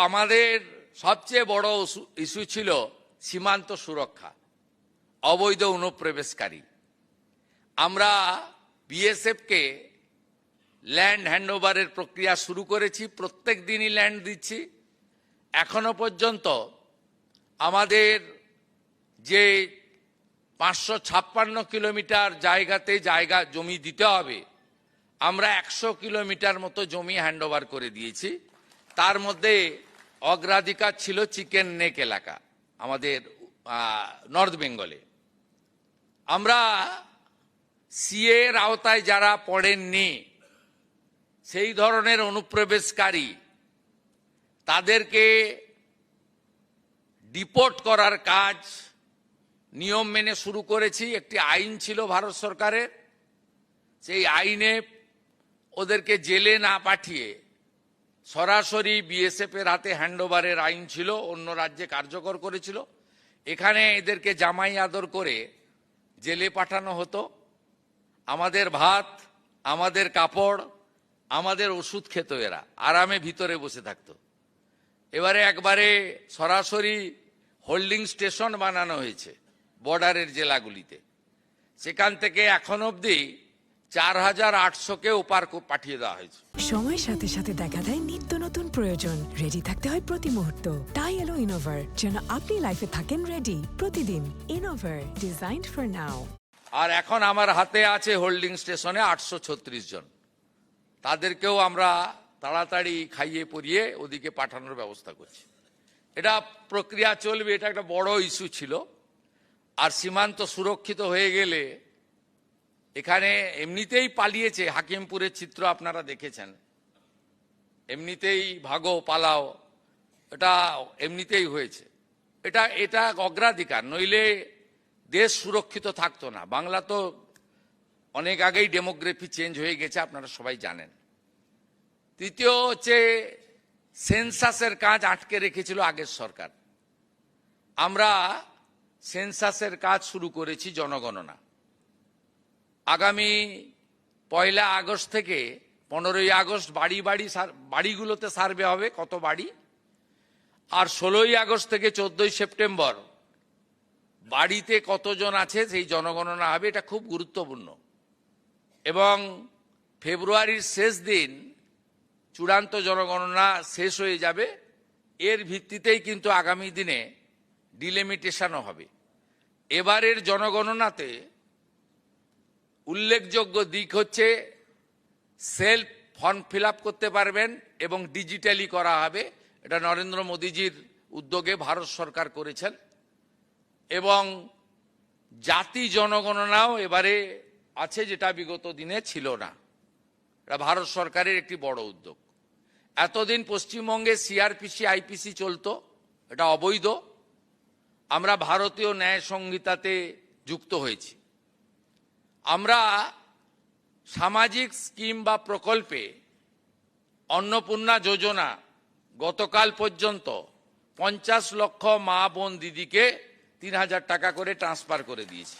আমাদের সবচেয়ে বড় ইস্যু ছিল সীমান্ত সুরক্ষা, অবৈধ অনুপ্রবেশকারী। আমরা বিএসএফকে ল্যান্ড হ্যান্ডওভারের প্রক্রিয়া শুরু করেছি, প্রত্যেক দিনই ল্যান্ড দিচ্ছি। এখনো পর্যন্ত আমাদের যে 556 কিলোমিটার জায়গাতে জমি দিতে হবে, আমরা 100 কিলোমিটার মতো জমি হ্যান্ডওভার করে দিয়েছি। তার মধ্যে অগ্রাধিকার ছিল চিকেন নেক এলাকা আমাদের নর্থ বেঙ্গলে। আমরা সিএ এর আওতায় যারা পড়েননি সেই ধরনের অনুপ্রবেশকারী তাদেরকে ডিপোর্ট করার কাজ নিয়ম মেনে শুরু করেছি। একটি আইন ছিল ভারত সরকারের, সেই আইনে ওদেরকে জেলে না পাঠিয়ে সরাসরি বিএসএফ এর হাতে হ্যান্ডওভারের আইন ছিল, অন্য রাজ্যে কার্যকর করেছিল। এখানে এদেরকে জামাই আদর করে জেলে পাঠানো হতো। আমাদের ভাত, আমাদের কাপড়, আমাদের ওষুধ খেত, এরা আরামে ভিতরে বসে থাকতো। এবারে একবারে সরাসরি হোল্ডিং স্টেশন বানানো হয়েছে বর্ডারের জেলাগুলিতে। সেখান থেকে এখন অবধি 4800-কে ওপার পাঠিয়ে দেওয়া হয়েছে। সময়ের সাথে সাথে দেখা দেয় নিত্য নতুন প্রয়োজন, রেডি থাকতে হয় প্রতি মুহূর্ত। তাই এলো ইনোভার, যেন আপনি লাইফে থাকেন রেডি প্রতিদিন। ইনোভার, ডিজাইনড ফর নাও। আর এখন আমার হাতে আছে হোল্ডিং স্টেশনে 836 জন। তাদেরকেও আমরা তাড়াতাড়ি খাইয়ে পরিয়ে ওদিকে পাঠানোর ব্যবস্থা করছি। এটা প্রক্রিয়া চলবে, এটা একটা বড় ইস্যু ছিল। আর সীমান্ত সুরক্ষিত হয়ে গেলে, এখানে এমনিতেই পালিয়েছে, হাকিমপুরের চিত্র আপনারা দেখেছেন, এমনিতেই ভাগো পালাও, এটা এমনিতেই হয়েছে। এটা অগ্রাধিকার, নইলে দেশ সুরক্ষিত থাকতো না। বাংলা তো অনেক আগেই ডেমোগ্রাফি চেঞ্জ হয়ে গেছে, আপনারা সবাই জানেন। তৃতীয় হচ্ছে সেন্সাসের কাজ আটকে রেখেছিল আগের সরকার। আমরা সেন্সাসের কাজ শুরু করেছি, জনগণনা। আগামী 1 আগস্ট থেকে 15 আগস্ট বাড়িগুলোতে সার্ভে হবে, কত বাড়ি। আর 16 আগস্ট থেকে 14 সেপ্টেম্বর বাড়িতে কতজন আছে সেই জনগণনা হবে। এটা খুব গুরুত্বপূর্ণ। এবং ফেব্রুয়ারির শেষ দিন চূড়ান্ত জনগণনা শেষ হয়ে যাবে। এর ভিত্তিতেই কিন্তু আগামী দিনে ডিলিমিটেশনও হবে। এবারের জনগণনাতে উল্লেখযোগ্য দিক হচ্ছে সেলফ ফর্ম ফিল আপ করতে পারবেন এবং ডিজিটালি করা হবে। এটা নরেন্দ্র মোদীজির উদ্যোগে ভারত সরকার করেছেন। এবং জাতি জনগণনাও এবারে আছে, যেটা বিগত দিনে ছিল না। এটা ভারত সরকারের একটি বড় উদ্যোগ। এতদিন পশ্চিমবঙ্গে সিআরপিসি আইপিসি চলতো, এটা অবৈধ। আমরা ভারতীয় ন্যায় সংহিতাতে যুক্ত হয়েছি। আমরা সামাজিক স্কিম বা প্রকল্পে অন্নপূর্ণা যোজনা গতকাল পর্যন্ত 50 লক্ষ মা বোন দিদিকে 3000 টাকা করে ট্রান্সফার করে দিয়েছি।